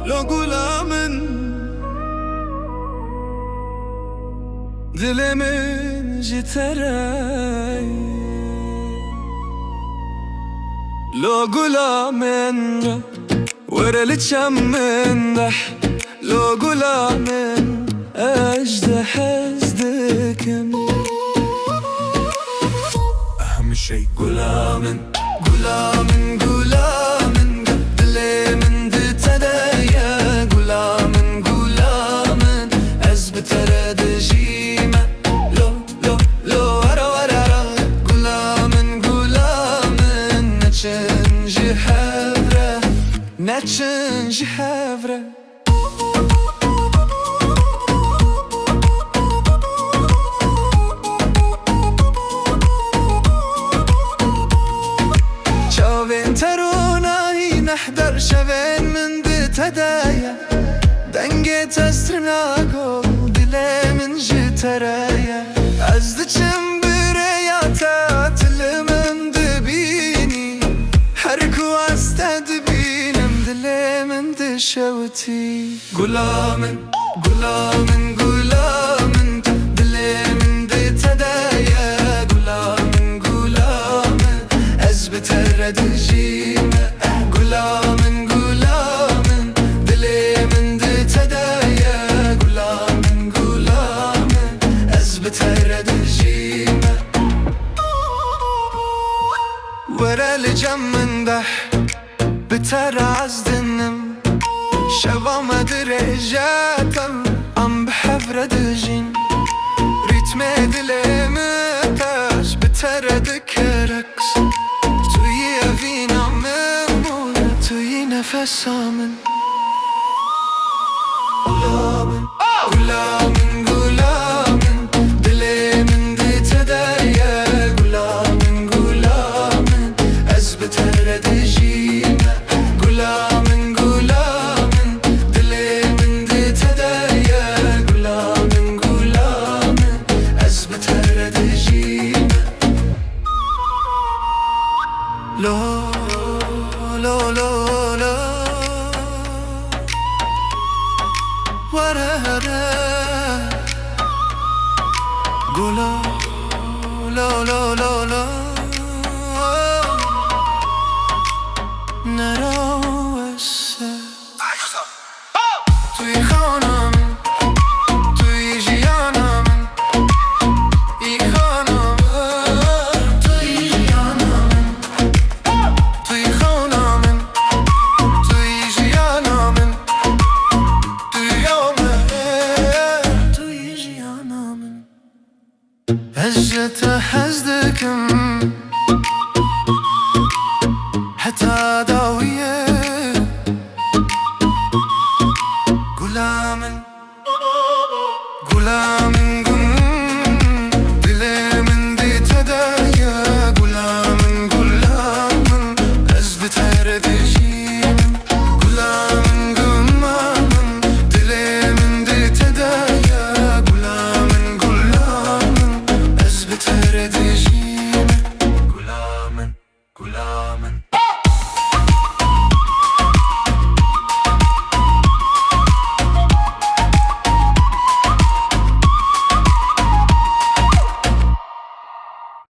لو غلامın dilimin jiterey لو غلامın ورلي تشمن لو غلامın اجده ازدكم اهم شي غلامın غلامın غلامın dilimin ditedeye غلامın غلامın ez biteredejime lo lo lo ara ara ara غلامın غلامın neçin jihevre neçin jihevre نحضر شوين من بتدايا دنجي تسترناكو دلي من جترايا عزد چمبريا تاتل من دبيني حركو استدبينم دلي من دشوتي غلامن غلامن غلامن دلي من دتدايا غلامن غلامن ازبت ردجيمه غلامın غلامın dilimin ditedeye غلامın غلامın ez biteredejime ورالي جمندح بتر عزدنم شوام درجاتم ام بحفردجين ريتم دلimi taş biteredik raks توی فینم توی نفسامن غلامن غلامن غلامن dilimin ditedeye غلامن غلامن ez biteredejime غلامن غلامن dilimin ditedeye غلامن غلامن ez biteredejime lo lo lo lo warara gula lo lo lo lo